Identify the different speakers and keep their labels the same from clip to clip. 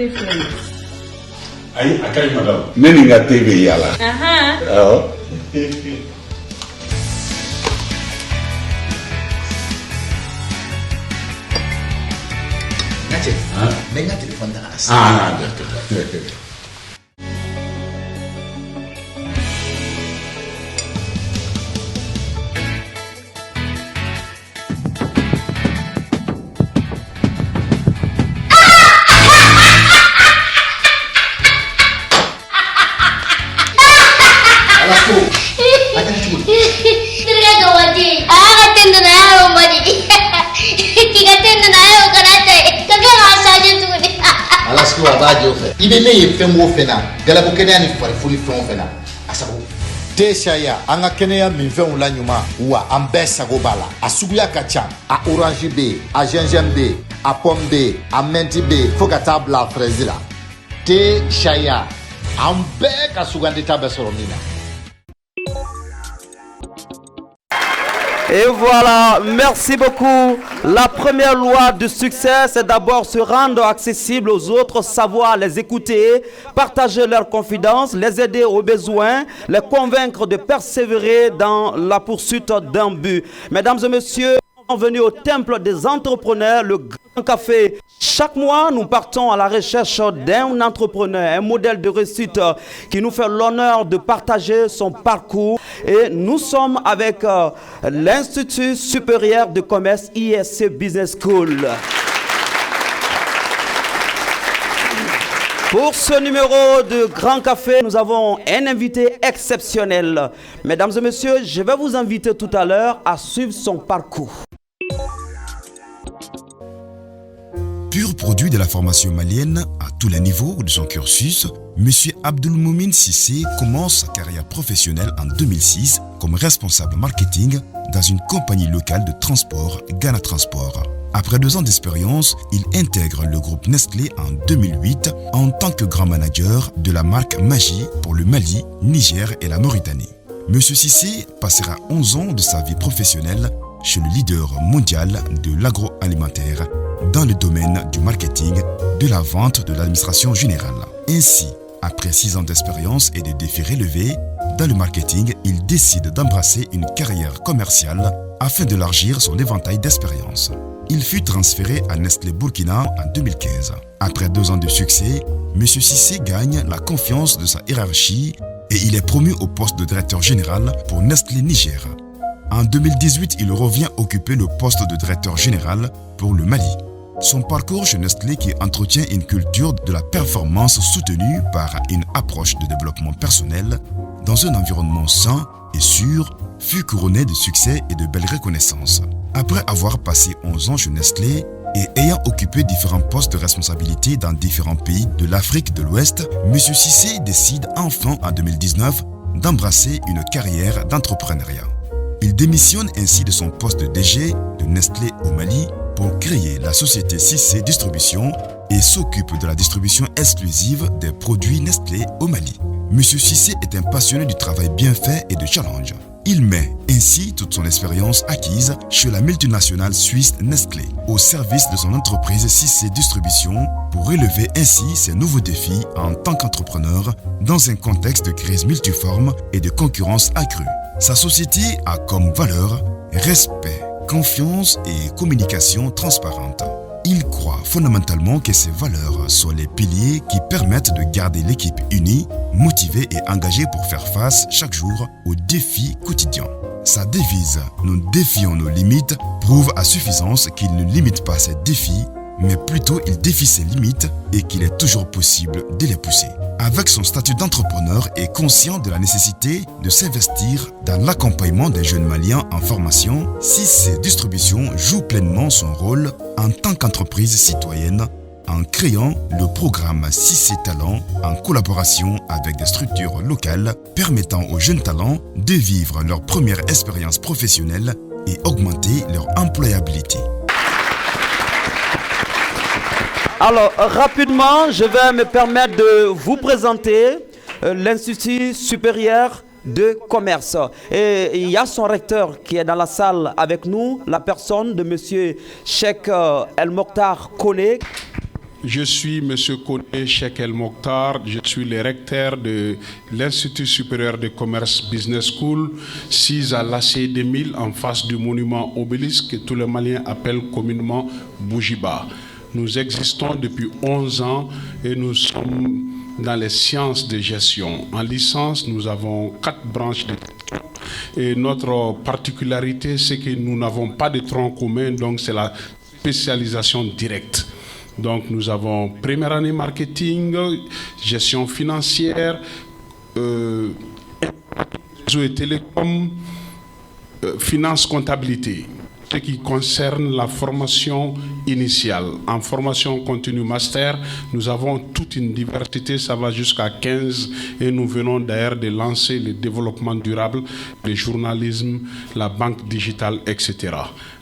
Speaker 1: tɛ filɛ nin.
Speaker 2: Ayi, a ka ɲi madame. Ne ni n ka te bɛ yaala. Awɔ.
Speaker 3: N ka cɛ, n bɛ n ka téléphone ta ka na sisan.
Speaker 2: Ah, d'accord.
Speaker 3: I bɛ ne ye fɛn o fɛn na galabu kɛnɛya ni farifoli fɛn o fɛn na a sago tɛ sariya an ka kɛnɛya minfɛnw la ɲuman wa an bɛɛ sago b'a la a suguya ka ca a orange bɛ yen a gingembre bɛ yen a pomme bɛ yen a mɛnti bɛ yen fo ka taa bila a fraise la tɛ sariya an bɛɛ ka sugandita bɛ sɔrɔ min na.
Speaker 4: Et voilà, merci beaucoup. La première loi du succès, c'est d'abord se rendre accessible aux autres, savoir les écouter, partager leurs confidences, les aider aux besoins, les convaincre de persévérer dans la poursuite d'un but. Mesdames et messieurs, venus au temple des entrepreneurs, le Grand Café. Chaque mois, nous partons à la recherche d'un entrepreneur, un modèle de réussite qui nous fait l'honneur de partager son parcours. Et nous sommes avec l'Institut supérieur de commerce ISC Business School. Pour ce numéro de Grand Café, nous avons un invité exceptionnel. Mesdames et messieurs, je vais vous inviter tout à l'heure à suivre son parcours.
Speaker 5: Pur produit de la formation malienne à tous les niveaux de son cursus, M. Abdulmoumin Sissé commence sa carrière professionnelle en 2006 comme responsable marketing dans une compagnie locale de transport, Ghana Transport. Après 2 ans d'expérience, il intègre le groupe Nestlé en 2008 en tant que grand manager de la marque Maggi pour le Mali, Niger et la Mauritanie. M. Sissé passera 11 ans de sa vie professionnelle chez le leader mondial de l'agroalimentaire dans le domaine du marketing, de la vente, de l'administration générale. Ainsi, après 6 ans d'expérience et de défis relevés dans le marketing, il décide d'embrasser une carrière commerciale afin d'élargir son éventail d'expériences. Il fut transféré à Nestlé Burkina en 2015. Après 2 ans de succès, M. Sissé gagne la confiance de sa hiérarchie et il est promu au poste de directeur général pour Nestlé Niger. En 2018, il revient occuper le poste de directeur général pour le Mali. Son parcours chez Nestlé, qui entretient une culture de la performance soutenue par une approche de développement personnel dans un environnement sain et sûr, fut couronné de succès et de belles reconnaissances. Après avoir passé 11 ans chez Nestlé et ayant occupé différents postes de responsabilité dans différents pays de l'Afrique de l'Ouest, M. Sissé décide enfin en 2019 d'embrasser une carrière d'entrepreneuriat. Il démissionne ainsi de son poste de DG de Nestlé au Mali pour créer la société Sissé Distribution et s'occupe de la distribution exclusive des produits Nestlé au Mali. M. Sissé est un passionné du travail bien fait et de challenge. Il met ainsi toute son expérience acquise chez la multinationale suisse Nestlé au service de son entreprise Sissé Distribution pour relever ainsi ses nouveaux défis en tant qu'entrepreneur dans un contexte de crise multiforme et de concurrence accrue. Sa société a comme valeur respect, confiance et communication transparente. Il croit fondamentalement que ces valeurs sont les piliers qui permettent de garder l'équipe unie, motivée et engagée pour faire face chaque jour aux défis quotidiens. Sa devise « Nous défions nos limites » prouve à suffisance qu'il ne limite pas ses défis, mais plutôt il défie ses limites et qu'il est toujours possible de les pousser. Avec son statut d'entrepreneur et conscient de la nécessité de s'investir dans l'accompagnement des jeunes Maliens en formation, Sissé Distribution joue pleinement son rôle en tant qu'entreprise citoyenne en créant le programme Sissé Talent en collaboration avec des structures locales permettant aux jeunes talents de vivre leur première expérience professionnelle et augmenter leur employabilité.
Speaker 4: Alors, rapidement, je vais me permettre de vous présenter l'Institut supérieur de commerce. Et il y a son recteur qui est dans la salle avec nous, la personne de M. Cheikh El Mokhtar Koné.
Speaker 2: Je suis M. Koné Cheikh El Mokhtar, je suis le recteur de l'Institut supérieur de commerce Business School, 6 à l'AC 2000 en face du monument Obélisque que tous les Maliens appellent communément Bougiba. Nous existons depuis 11 ans et nous sommes dans les sciences de gestion. En licence, nous avons 4 branches de et notre particularité, c'est que nous n'avons pas de tronc commun, donc c'est la spécialisation directe. Donc nous avons première année marketing, gestion financière, réseau et télécom, finance comptabilité. Ce qui concerne la formation initiale. En formation continue master, nous avons toute une diversité, ça va jusqu'à 15 et nous venons d'ailleurs de lancer le développement durable, le journalisme, la banque digitale, etc.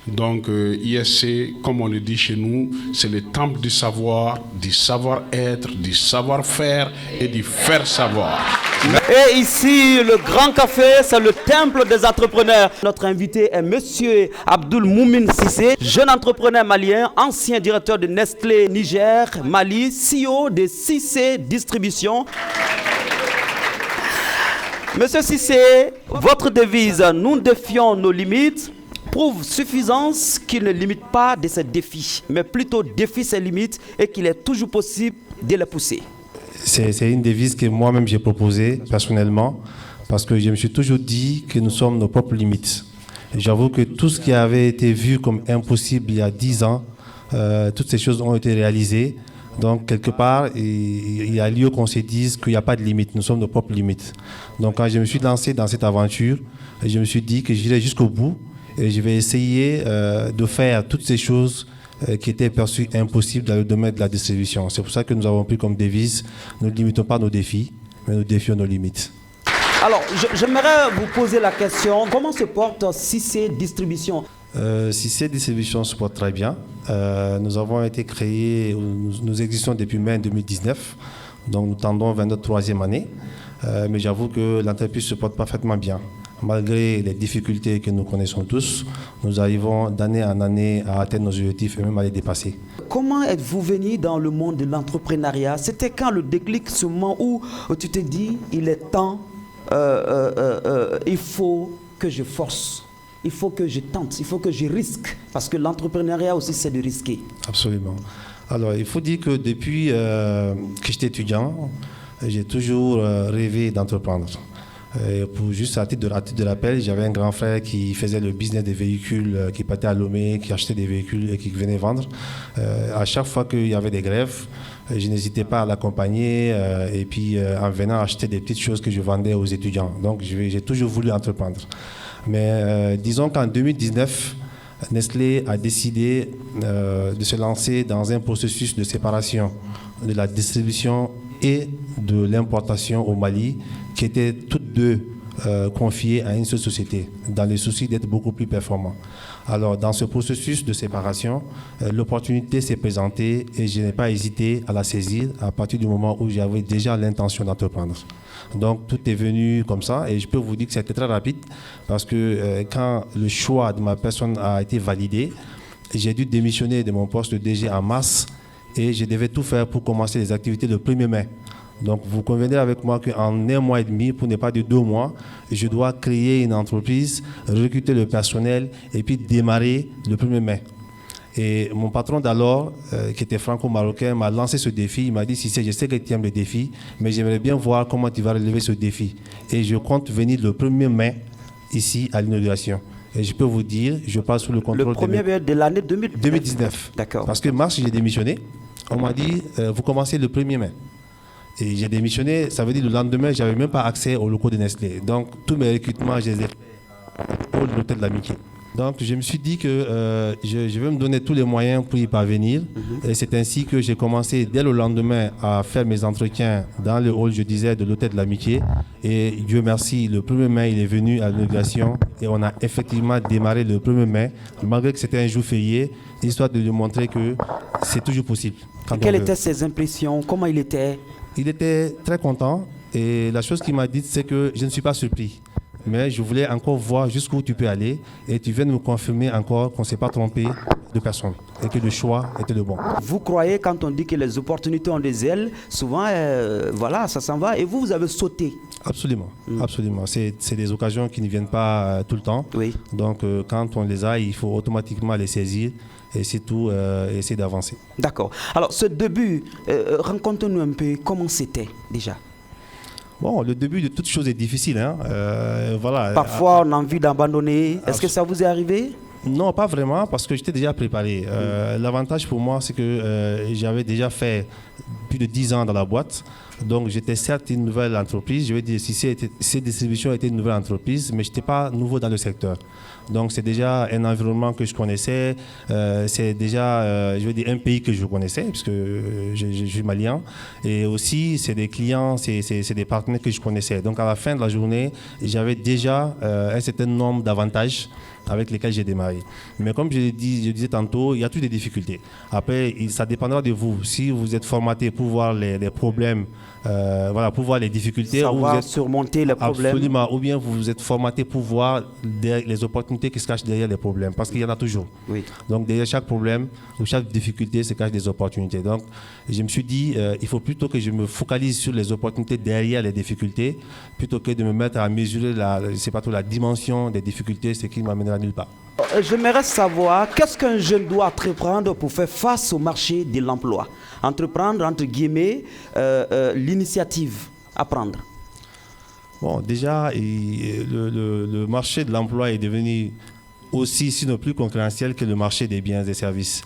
Speaker 2: Donc ISC, comme on le dit chez nous, c'est le temple du savoir, du savoir-être, du savoir-faire et du faire savoir.
Speaker 4: Et ici, le Grand Café, c'est le temple des entrepreneurs. Notre invité est Monsieur Abdoul Moumine Cissé, jeune entrepreneur malien, ancien directeur de Nestlé Niger, Mali, CEO de Cissé Distribution. Monsieur Cissé, votre devise « Nous défions nos limites » prouve suffisance qu'il ne limite pas de ses défis, mais plutôt défie ses limites et qu'il est toujours possible de les pousser.
Speaker 1: C'est une devise que moi-même j'ai proposée personnellement parce que je me suis toujours dit que nous sommes nos propres limites. J'avoue que tout ce qui avait été vu comme impossible il y a 10 ans, toutes ces choses ont été réalisées. Donc, quelque part, il y a lieu qu'on se dise qu'il n'y a pas de limite, nous sommes nos propres limites. Donc, quand je me suis lancé dans cette aventure, je me suis dit que j'irai jusqu'au bout et je vais essayer de faire toutes ces choses qui étaient perçues impossibles dans le domaine de la distribution. C'est pour ça que nous avons pris comme devise, nous ne limitons pas nos défis, mais nous défions nos limites.
Speaker 4: Alors, j'aimerais vous poser la question, comment se porte Cissé Distribution?
Speaker 1: Cissé Distribution se porte très bien. Nous avons été créés, nous existons depuis mai 2019, donc nous tendons vers notre 3e année. Mais j'avoue que l'entreprise se porte parfaitement bien. Malgré les difficultés que nous connaissons tous, nous arrivons d'année en année à atteindre nos objectifs et même à les dépasser.
Speaker 4: Comment êtes-vous venu dans le monde de l'entrepreneuriat? C'était quand le déclic, ce moment où tu te dis, il est temps, il faut que je force, il faut que je tente, il faut que je risque, parce que l'entrepreneuriat aussi c'est de risquer. Absolument.
Speaker 1: Alors il faut dire que depuis que j'étais étudiant, j'ai toujours rêvé d'entreprendre. Pour juste à titre de rappel, j'avais un grand frère qui faisait le business des véhicules, qui partait à Lomé, qui achetait des véhicules et qui venait vendre. À chaque fois qu'il y avait des grèves, je n'hésitais pas à l'accompagner et puis en venant acheter des petites choses que je vendais aux étudiants. Donc j'ai toujours voulu entreprendre. Mais disons qu'en 2019, Nestlé a décidé de se lancer dans un processus de séparation de la distribution et de l'importation au Mali, qui étaient toutes deux confiées à une seule société, dans le souci d'être beaucoup plus performants. Alors, dans ce processus de séparation, l'opportunité s'est présentée et je n'ai pas hésité à la saisir à partir du moment où j'avais déjà l'intention d'entreprendre. Donc, tout est venu comme ça et je peux vous dire que c'était très rapide parce que quand le choix de ma personne a été validé, j'ai dû démissionner de mon poste de DG en mars et je devais tout faire pour commencer les activités le 1er mai. Donc, vous convenez avec moi qu'en 1 mois et demi, pour ne pas dire 2 mois, je dois créer une entreprise, recruter le personnel et puis démarrer le 1er mai. Et mon patron d'alors, qui était franco-marocain, m'a lancé ce défi. Il m'a dit, Cissé, je sais que tu aimes le défi, mais j'aimerais bien voir comment tu vas relever ce défi. Et je compte venir le 1er mai, ici, à l'inauguration. Et je peux vous dire, je passe sous le contrôle...
Speaker 4: Le 1er mai de l'année
Speaker 1: 2019.
Speaker 4: D'accord.
Speaker 1: Parce que mars, j'ai démissionné. On m'a dit, vous commencez le 1er mai. Et j'ai démissionné, ça veut dire le lendemain, je n'avais même pas accès aux locaux de Nestlé. Donc, tous mes recrutements, je les ai fait au l'hôtel de l'Amitié. Donc, je me suis dit que je vais me donner tous les moyens pour y parvenir. Et c'est ainsi que j'ai commencé dès le lendemain à faire mes entretiens dans le hall, je disais, de l'hôtel de l'Amitié. Et Dieu merci, le 1er mai, il est venu à l'inauguration et on a effectivement démarré le 1er mai, malgré que c'était un jour férié, histoire de lui montrer que c'est toujours possible.
Speaker 4: Quelles étaient ses impressions? Comment il était?
Speaker 1: Il était très content et la chose qu'il m'a dite, c'est que je ne suis pas surpris. mais je voulais encore voir jusqu'où tu peux aller et tu viens de me confirmer encore qu'on ne s'est pas trompé de personne et que le choix était le bon.
Speaker 4: Vous croyez quand on dit que les opportunités ont des ailes, souvent voilà, ça s'en va et vous avez sauté.
Speaker 1: Absolument, absolument. C'est des occasions qui ne viennent pas tout le temps.
Speaker 4: Oui.
Speaker 1: Donc quand on les a, il faut automatiquement les saisir et c'est tout, essayer d'avancer.
Speaker 4: D'accord. Alors ce début, raconte-nous un peu comment c'était déjà.
Speaker 1: Bon, le début de toute chose est difficile. Hein. Voilà.
Speaker 4: Parfois, on a envie d'abandonner. Est-ce que ça vous est arrivé?
Speaker 1: Non, pas vraiment, parce que j'étais déjà préparé. L'avantage pour moi, c'est que j'avais déjà fait plus de 10 ans dans la boîte. Donc, j'étais certes une nouvelle entreprise. Je veux dire, si ces distributions étaient une nouvelle entreprise, mais je n'étais pas nouveau dans le secteur. Donc, c'est déjà un environnement que je connaissais. C'est déjà, je veux dire, un pays que je connaissais, puisque je suis malien. Et aussi, c'est des clients, c'est des partenaires que je connaissais. Donc, à la fin de la journée, j'avais déjà un certain nombre d'avantages avec lesquels j'ai démarré. Mais comme je disais tantôt, il y a toutes des difficultés. Après, ça dépendra de vous. Si vous êtes formaté pour voir les problèmes, voilà, pour voir les difficultés,
Speaker 4: savoir
Speaker 1: vous êtes
Speaker 4: surmonter les problèmes.
Speaker 1: Absolument. Ou bien vous êtes formaté pour voir les opportunités qui se cachent derrière les problèmes, parce qu'il y en a toujours.
Speaker 4: Oui.
Speaker 1: Donc derrière chaque problème ou chaque difficulté se cachent des opportunités. Donc je me suis dit, il faut plutôt que je me focalise sur les opportunités derrière les difficultés, plutôt que de me mettre à mesurer la dimension des difficultés, ce qui m'amènera nulle part.
Speaker 4: J'aimerais savoir, qu'est-ce qu'un jeune doit entreprendre pour faire face au marché de l'emploi? Entreprendre, entre guillemets, l'initiative à prendre.
Speaker 1: Bon, déjà, le marché de l'emploi est devenu aussi, sinon plus concurrentiel que le marché des biens et services.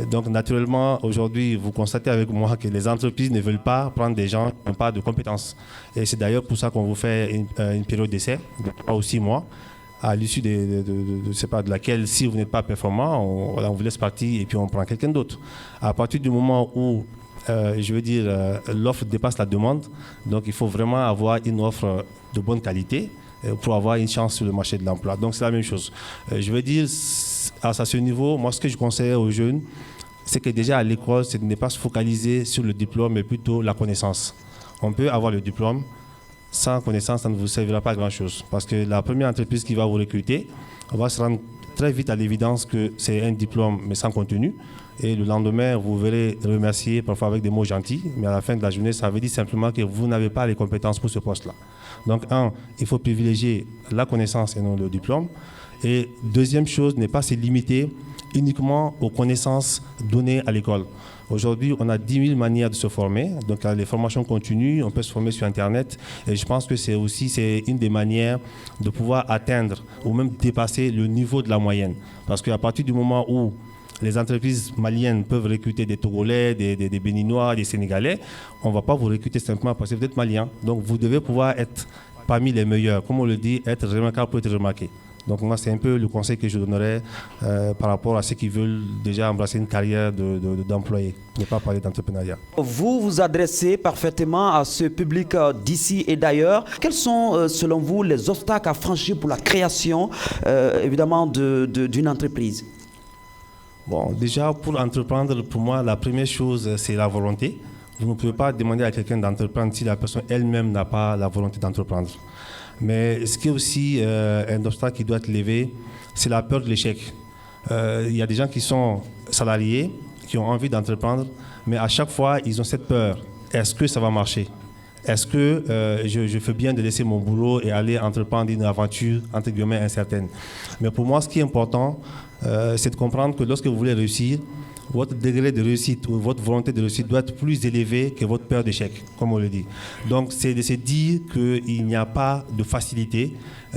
Speaker 1: Donc, naturellement, aujourd'hui, vous constatez avec moi que les entreprises ne veulent pas prendre des gens qui n'ont pas de compétences. Et c'est d'ailleurs pour ça qu'on vous fait une période d'essai de 3 ou 6 mois. À l'issue de laquelle, si vous n'êtes pas performant, on vous laisse partir et puis on prend quelqu'un d'autre. À partir du moment où, je veux dire, l'offre dépasse la demande, donc il faut vraiment avoir une offre de bonne qualité pour avoir une chance sur le marché de l'emploi. Donc c'est la même chose. Je veux dire, à ce niveau, moi ce que je conseille aux jeunes, c'est que déjà à l'école, c'est de ne pas se focaliser sur le diplôme, mais plutôt la connaissance. On peut avoir le diplôme, sans connaissance, ça ne vous servira pas à grand-chose. Parce que la première entreprise qui va vous recruter, on va se rendre très vite à l'évidence que c'est un diplôme, mais sans contenu. Et le lendemain, vous verrez remercier, parfois avec des mots gentils, mais à la fin de la journée, ça veut dire simplement que vous n'avez pas les compétences pour ce poste-là. Donc, il faut privilégier la connaissance et non le diplôme. Et deuxième chose, ne pas se limiter uniquement aux connaissances données à l'école. Aujourd'hui, on a 10 000 manières de se former. Donc, les formations continues, on peut se former sur Internet. Et je pense que c'est une des manières de pouvoir atteindre ou même dépasser le niveau de la moyenne. Parce qu'à partir du moment où les entreprises maliennes peuvent recruter des Togolais, des Béninois, des Sénégalais, on ne va pas vous recruter simplement parce que vous êtes malien. Donc, vous devez pouvoir être parmi les meilleurs. Comme on le dit, être remarquable pour être remarqué. Donc moi, c'est un peu le conseil que je donnerais par rapport à ceux qui veulent déjà embrasser une carrière d'employé, ne pas parler d'entrepreneuriat.
Speaker 4: Vous vous adressez parfaitement à ce public d'ici et d'ailleurs. Quels sont, selon vous, les obstacles à franchir pour la création, évidemment, d'une entreprise?
Speaker 1: Bon, déjà, pour entreprendre, pour moi, la première chose, c'est la volonté. Vous ne pouvez pas demander à quelqu'un d'entreprendre si la personne elle-même n'a pas la volonté d'entreprendre. Mais ce qui est aussi un obstacle qui doit être levé, c'est la peur de l'échec. Il y a des gens qui sont salariés, qui ont envie d'entreprendre, mais à chaque fois, ils ont cette peur. Est-ce que ça va marcher? Est-ce que je fais bien de laisser mon boulot et aller entreprendre une aventure, entre guillemets, incertaine? Mais pour moi, ce qui est important, c'est de comprendre que lorsque vous voulez réussir, votre degré de réussite ou votre volonté de réussite doit être plus élevé que votre peur d'échec, comme on le dit. Donc, c'est de se dire qu'il n'y a pas de facilité,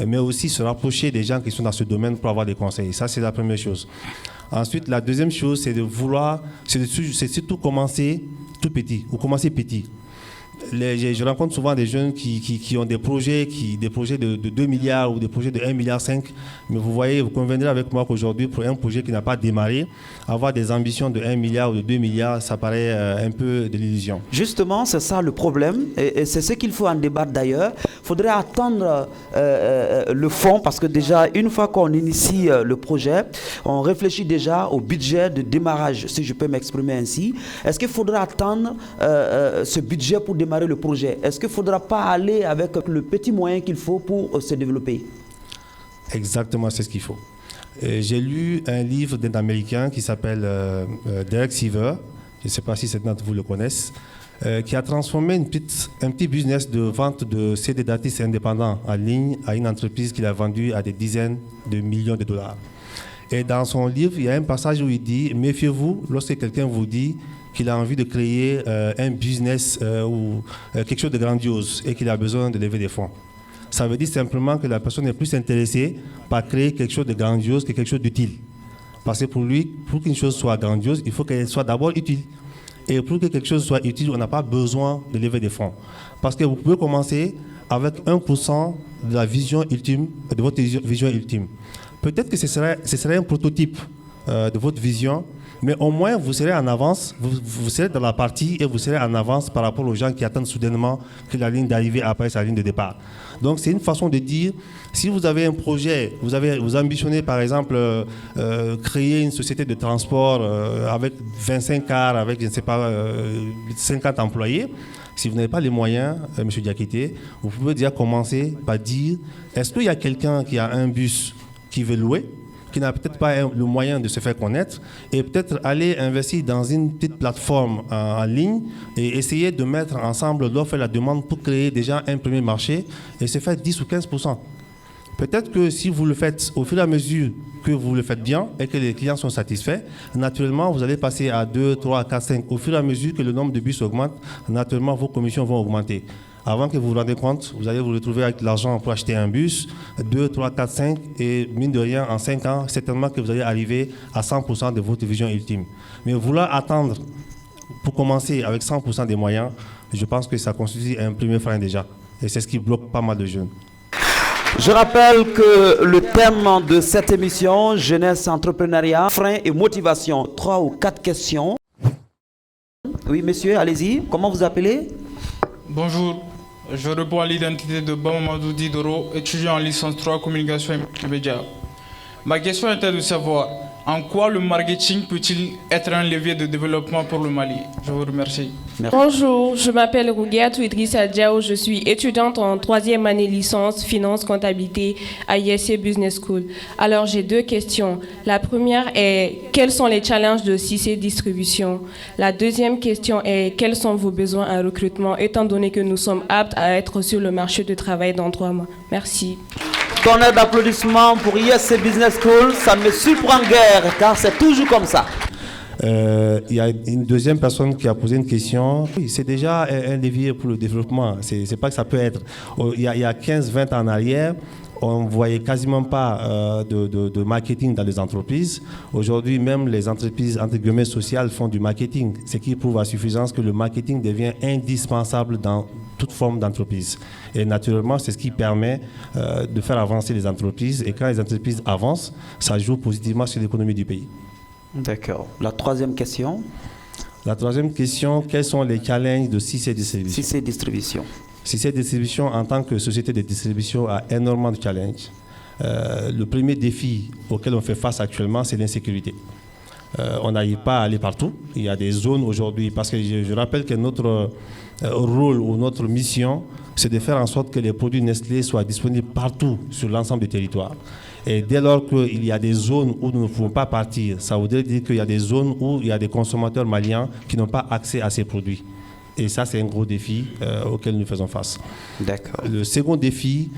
Speaker 1: mais aussi se rapprocher des gens qui sont dans ce domaine pour avoir des conseils. Ça, c'est la première chose. Ensuite, la deuxième chose, c'est c'est surtout commencer tout petit, ou commencer petit. Je rencontre souvent des jeunes qui ont des projets de 2 milliards ou des projets de 1,5 milliard. Mais vous voyez, vous conviendrez avec moi qu'aujourd'hui, pour un projet qui n'a pas démarré, avoir des ambitions de 1 milliard ou de 2 milliards, ça paraît un peu de l'illusion.
Speaker 4: Justement, c'est ça le problème. Et c'est ce qu'il faut en débattre d'ailleurs. Il faudrait attendre le fond parce que déjà, une fois qu'on initie le projet, on réfléchit déjà au budget de démarrage, si je peux m'exprimer ainsi. Est-ce qu'il faudra attendre ce budget pour démarrer démarrer le projet, est-ce qu'il ne faudra pas aller avec le petit moyen qu'il faut pour se développer?
Speaker 1: Exactement, c'est ce qu'il faut. J'ai lu un livre d'un Américain qui s'appelle Derek Sivers, je ne sais pas si certains d'entre vous le connaissent, qui a transformé un petit business de vente de CD d'artistes indépendants en ligne à une entreprise qu'il a vendue à des dizaines de millions de dollars. Et dans son livre, il y a un passage où il dit « Méfiez-vous lorsque quelqu'un vous dit qu'il a envie de créer un business ou quelque chose de grandiose et qu'il a besoin de lever des fonds. » Ça veut dire simplement que la personne est plus intéressée par créer quelque chose de grandiose que quelque chose d'utile. Parce que pour lui, pour qu'une chose soit grandiose, il faut qu'elle soit d'abord utile. Et pour que quelque chose soit utile, on n'a pas besoin de lever des fonds. Parce que vous pouvez commencer avec 1% de la vision ultime, de votre vision ultime. Peut-être que ce serait un prototype de votre vision, mais au moins vous serez en avance, vous serez dans la partie et vous serez en avance par rapport aux gens qui attendent soudainement que la ligne d'arrivée apparaisse à la ligne de départ. Donc c'est une façon de dire, si vous avez un projet, vous ambitionnez par exemple créer une société de transport avec 25 cars, avec je ne sais pas 50 employés, si vous n'avez pas les moyens, M. Diakité, vous pouvez déjà commencer par dire, est-ce qu'il y a quelqu'un qui a un bus qui veut louer, qui n'a peut-être pas le moyen de se faire connaître, et peut-être aller investir dans une petite plateforme en ligne et essayer de mettre ensemble l'offre et la demande pour créer déjà un premier marché et se faire 10 ou 15%. Peut-être que si vous le faites au fur et à mesure que vous le faites bien et que les clients sont satisfaits, naturellement, vous allez passer à 2, 3, 4, 5. Au fur et à mesure que le nombre de bus augmente, naturellement, vos commissions vont augmenter. Avant que vous vous rendez compte, vous allez vous retrouver avec l'argent pour acheter un bus, 2, 3, 4, 5, et mine de rien, en 5 ans, certainement que vous allez arriver à 100% de votre vision ultime. Mais vouloir attendre pour commencer avec 100% des moyens, je pense que ça constitue un premier frein déjà. Et c'est ce qui bloque pas mal de jeunes.
Speaker 4: Je rappelle que le thème de cette émission, jeunesse, entrepreneuriat, frein et motivation, 3 ou 4 questions. Oui, monsieur, allez-y. Comment vous appelez?
Speaker 6: Bonjour, je réponds à l'identité de Bamamadou Didoro, étudiant en licence 3 communication et médias. Ma question était de savoir en quoi le marketing peut-il être un levier de développement pour le Mali? Je vous remercie.
Speaker 7: Merci. Bonjour, je m'appelle Rougiatou Idrissa Diao, je suis étudiante en 3e année licence finance comptabilité à ISC Business School. Alors j'ai 2 questions. La première est quels sont les challenges de CIC Distribution? La deuxième question est quels sont vos besoins en recrutement étant donné que nous sommes aptes à être sur le marché du travail dans 3 mois? Merci.
Speaker 4: Tonnerre d'applaudissements pour ISC Business School, ça me surprend guère car c'est toujours comme ça.
Speaker 1: Il y a une deuxième personne qui a posé une question. Oui, c'est déjà un levier pour le développement. C'est pas que ça peut être. Il y a 15-20 ans en arrière, on ne voyait quasiment pas de marketing dans les entreprises. Aujourd'hui, même les entreprises entre guillemets sociales font du marketing, ce qui prouve à suffisance que le marketing devient indispensable dans toute forme d'entreprise. Et naturellement, c'est ce qui permet de faire avancer les entreprises. Et quand les entreprises avancent, ça joue positivement sur l'économie du pays.
Speaker 4: D'accord. La troisième question.
Speaker 1: La troisième question, quels sont les challenges de CIC Distribution?
Speaker 4: CIC Distribution.
Speaker 1: CIC Distribution, en tant que société de distribution, a énormément de challenges. Le premier défi auquel on fait face actuellement, c'est l'insécurité. On n'arrive pas à aller partout. Il y a des zones aujourd'hui, parce que je rappelle que notre rôle ou notre mission, c'est de faire en sorte que les produits Nestlé soient disponibles partout sur l'ensemble du territoire. Et dès lors qu'il y a des zones où nous ne pouvons pas partir, ça voudrait dire qu'il y a des zones où il y a des consommateurs maliens qui n'ont pas accès à ces produits. Et ça, c'est un gros défi auquel nous faisons face.
Speaker 4: D'accord.
Speaker 1: Le second défi,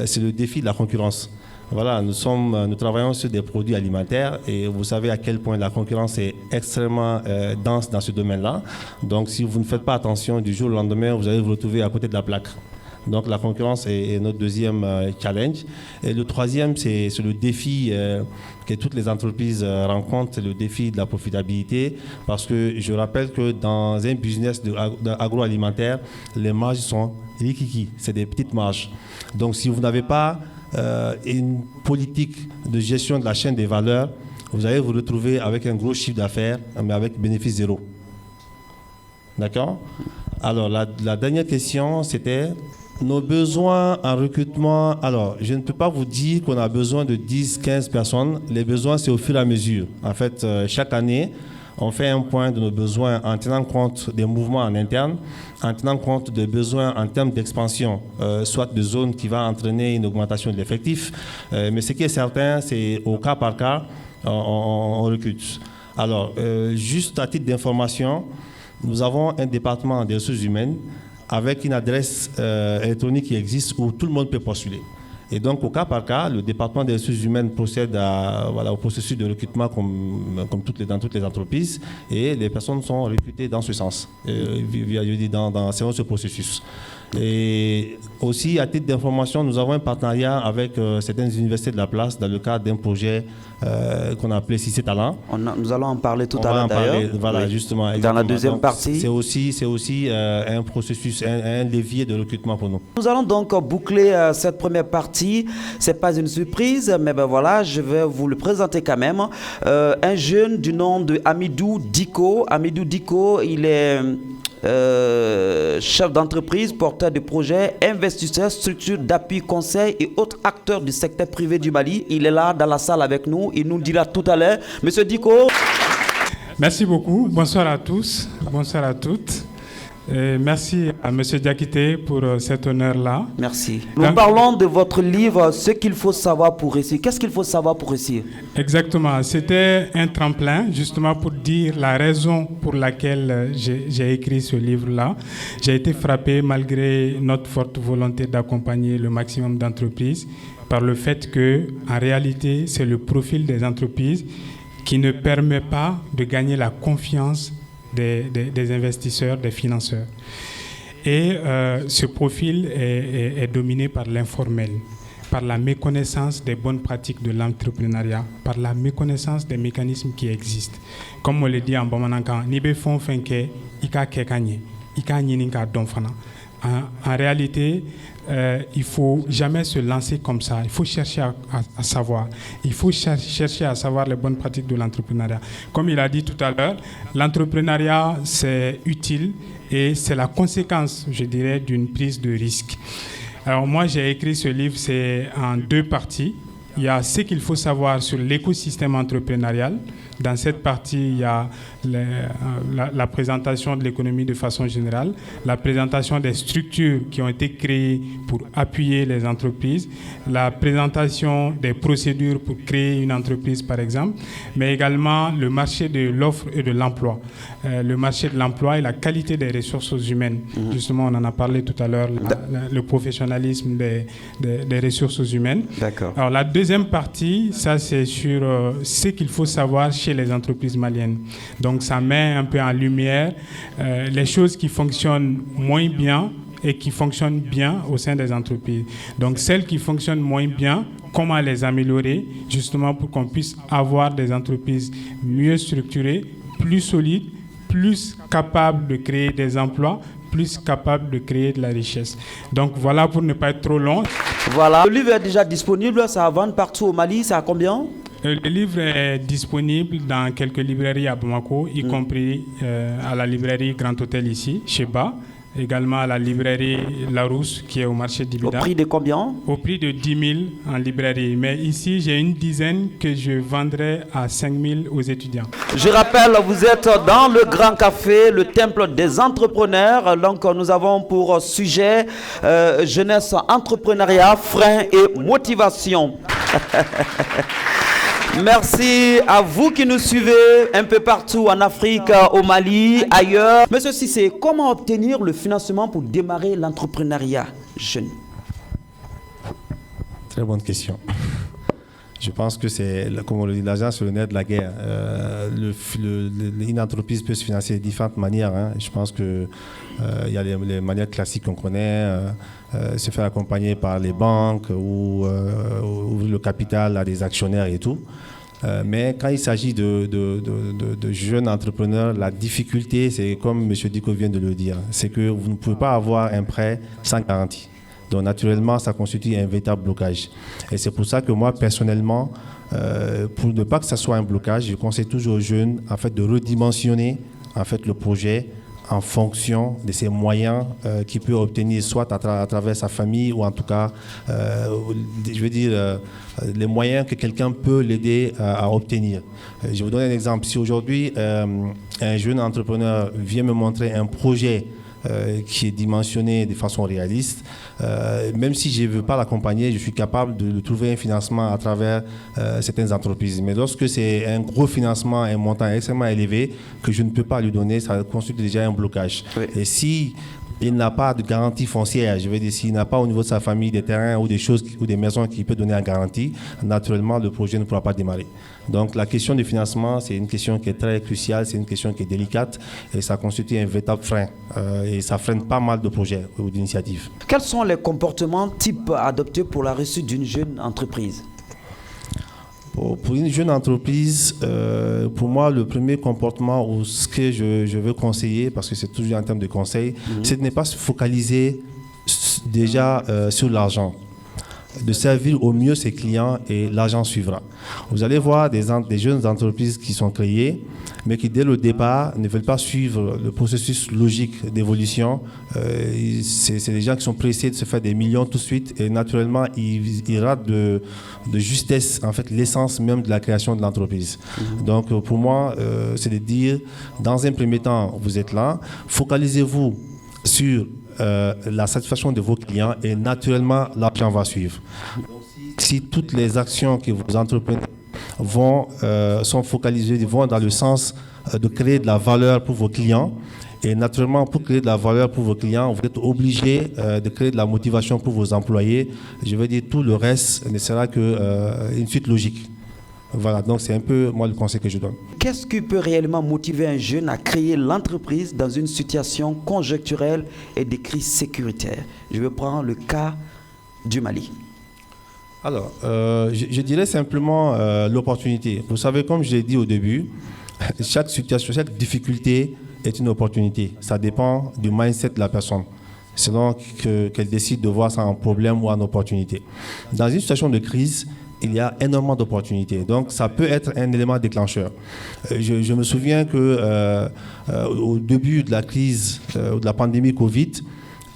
Speaker 1: c'est le défi de la concurrence. Voilà, nous travaillons sur des produits alimentaires et vous savez à quel point la concurrence est extrêmement dense dans ce domaine-là. Donc, si vous ne faites pas attention, du jour au lendemain, vous allez vous retrouver à côté de la plaque. Donc, la concurrence est notre deuxième challenge. Et le troisième, c'est le défi que toutes les entreprises rencontrent, c'est le défi de la profitabilité. Parce que je rappelle que dans un business agroalimentaire, les marges sont rikiki, c'est des petites marges. Donc, si vous n'avez pas une politique de gestion de la chaîne des valeurs, vous allez vous retrouver avec un gros chiffre d'affaires, mais avec bénéfice zéro. D'accord? Alors, la dernière question, c'était nos besoins en recrutement. Alors, je ne peux pas vous dire qu'on a besoin de 10, 15 personnes. Les besoins, c'est au fur et à mesure. En fait, chaque année, on fait un point de nos besoins en tenant compte des mouvements en interne, en tenant compte des besoins en termes d'expansion, soit de zone qui va entraîner une augmentation de l'effectif. Mais ce qui est certain, c'est au cas par cas, on recrute. Alors, juste à titre d'information, nous avons un département des ressources humaines avec une adresse électronique qui existe où tout le monde peut postuler. Et donc, au cas par cas, le département des ressources humaines procède au processus de recrutement comme dans toutes les entreprises, et les personnes sont recrutées dans ce sens, selon ce processus. Et aussi, à titre d'information, nous avons un partenariat avec certaines universités de la place dans le cadre d'un projet qu'on a appelé CIC Talent.
Speaker 4: Nous allons en parler tout à l'heure d'ailleurs.
Speaker 1: Voilà, oui. Justement.
Speaker 4: Dans la deuxième partie.
Speaker 1: C'est aussi un processus, un levier de recrutement pour nous.
Speaker 4: Nous allons donc boucler cette première partie. Ce n'est pas une surprise, mais ben voilà, je vais vous le présenter quand même. Un jeune du nom de Amidou Diko. Amidou Diko, il est chef d'entreprise, porteur de projets, investisseur, structure d'appui, conseil et autres acteurs du secteur privé du Mali. Il est là dans la salle avec nous. Il nous dira tout à l'heure. Monsieur Diko.
Speaker 8: Merci beaucoup. Bonsoir à tous. Bonsoir à toutes. Merci à Monsieur Diakité pour cet honneur-là.
Speaker 4: Merci. Nous parlons de votre livre, Ce qu'il faut savoir pour réussir. Qu'est-ce qu'il faut savoir pour réussir?
Speaker 8: Exactement. C'était un tremplin, justement, pour dire la raison pour laquelle j'ai écrit ce livre-là. J'ai été frappé, malgré notre forte volonté d'accompagner le maximum d'entreprises, par le fait que, en réalité, c'est le profil des entreprises qui ne permet pas de gagner la confiance des investisseurs, des financeurs. Et ce profil est dominé par l'informel, par la méconnaissance des bonnes pratiques de l'entrepreneuriat, par la méconnaissance des mécanismes qui existent. Comme on le dit en Bamanankan, Nibe fon fenke, ika kekanye, ika nyininka donfana. En réalité, il ne faut jamais se lancer comme ça. Il faut chercher à savoir. Il faut chercher à savoir les bonnes pratiques de l'entrepreneuriat. Comme il a dit tout à l'heure, l'entrepreneuriat, c'est utile et c'est la conséquence, je dirais, d'une prise de risque. Alors moi, j'ai écrit ce livre, c'est en 2 parties. Il y a ce qu'il faut savoir sur l'écosystème entrepreneurial. Dans cette partie, il y a la présentation de l'économie de façon générale, la présentation des structures qui ont été créées pour appuyer les entreprises, la présentation des procédures pour créer une entreprise, par exemple, mais également le marché de l'offre et de l'emploi. Le marché de l'emploi et la qualité des ressources humaines. Justement, on en a parlé tout à l'heure, le professionnalisme des ressources humaines.
Speaker 4: D'accord.
Speaker 8: Alors, la deuxième partie, ça, c'est sur ce qu'il faut savoir chez les entreprises maliennes. Donc, ça met un peu en lumière les choses qui fonctionnent moins bien et qui fonctionnent bien au sein des entreprises. Donc, celles qui fonctionnent moins bien, comment les améliorer, justement pour qu'on puisse avoir des entreprises mieux structurées, plus solides, plus capables de créer des emplois, plus capables de créer de la richesse. Donc, voilà, pour ne pas être trop long.
Speaker 4: Voilà. Le livre est déjà disponible, ça va vendre partout au Mali, c'est à combien?
Speaker 8: Le livre est disponible dans quelques librairies à Bamako, y compris à la librairie Grand Hôtel ici, chez Ba, également à la librairie Larousse qui est au marché d'Ibida.
Speaker 4: Au prix de combien? Au
Speaker 8: prix de 10 000 en librairie. Mais ici, j'ai une dizaine que je vendrai à 5 000 aux étudiants.
Speaker 4: Je rappelle, vous êtes dans le Grand Café, le temple des entrepreneurs. Donc, nous avons pour sujet jeunesse, entrepreneuriat, frein et motivation. Merci à vous qui nous suivez un peu partout en Afrique, au Mali, ailleurs. Monsieur Cissé, comment obtenir le financement pour démarrer l'entrepreneuriat jeune?
Speaker 1: Très bonne question. Je pense que c'est, comme on le dit, l'argent sur le nerf de la guerre. Une entreprise peut se financer de différentes manières. Je pense qu'il y a les manières classiques qu'on connaît, se faire accompagner par les banques ou ouvrir le capital à des actionnaires et tout. Mais quand il s'agit de jeunes entrepreneurs, la difficulté, c'est comme M. Diko vient de le dire, c'est que vous ne pouvez pas avoir un prêt sans garantie. Donc naturellement, ça constitue un véritable blocage. Et c'est pour ça que moi, personnellement, pour ne pas que ça soit un blocage, je conseille toujours aux jeunes en fait, de redimensionner en fait, le projet en fonction de ses moyens qu'il peut obtenir, soit à travers sa famille ou en tout cas, je veux dire, les moyens que quelqu'un peut l'aider à obtenir. Je vais vous donner un exemple. Si aujourd'hui, un jeune entrepreneur vient me montrer un projet qui est dimensionné de façon réaliste, même si je ne veux pas l'accompagner, je suis capable de trouver un financement à travers certaines entreprises. Mais lorsque c'est un gros financement, un montant extrêmement élevé que je ne peux pas lui donner, ça constitue déjà un blocage. Oui. Et si il n'a pas de garantie foncière, je veux dire, s'il n'a pas au niveau de sa famille des terrains ou des choses ou des maisons qu'il peut donner en garantie, naturellement, le projet ne pourra pas démarrer. Donc la question du financement, c'est une question qui est très cruciale, c'est une question qui est délicate et ça constitue un véritable frein et ça freine pas mal de projets ou d'initiatives.
Speaker 4: Quels sont les comportements types adoptés pour la réussite d'une jeune entreprise ?
Speaker 1: Pour une jeune entreprise, pour moi, le premier comportement ou ce que je veux conseiller, parce que c'est toujours en termes de conseil, c'est de ne pas se focaliser déjà sur l'argent, de servir au mieux ses clients et l'argent suivra. Vous allez voir des jeunes entreprises qui sont créées, mais qui dès le départ ne veulent pas suivre le processus logique d'évolution. C'est des gens qui sont pressés de se faire des millions tout de suite et naturellement ils ratent de justesse en fait l'essence même de la création de l'entreprise. Donc pour moi, c'est de dire dans un premier temps, vous êtes là, focalisez-vous sur la satisfaction de vos clients et naturellement l'argent va suivre. Si toutes les actions que vous entreprenez sont focalisées, vont dans le sens de créer de la valeur pour vos clients, et naturellement pour créer de la valeur pour vos clients, vous êtes obligé de créer de la motivation pour vos employés. Je veux dire, tout le reste ne sera qu'une suite logique. Voilà, donc c'est un peu moi le conseil que je donne.
Speaker 4: Qu'est-ce qui peut réellement motiver un jeune à créer l'entreprise dans une situation conjoncturelle et de crise sécuritaire? Je vais prendre le cas du Mali.
Speaker 1: Alors, je dirais simplement l'opportunité. Vous savez, comme je l'ai dit au début, chaque situation, chaque difficulté est une opportunité. Ça dépend du mindset de la personne, selon qu'elle décide de voir ça en problème ou en opportunité. Dans une situation de crise, il y a énormément d'opportunités. Donc, ça peut être un élément déclencheur. Je me souviens qu'au début de la crise, de la pandémie Covid,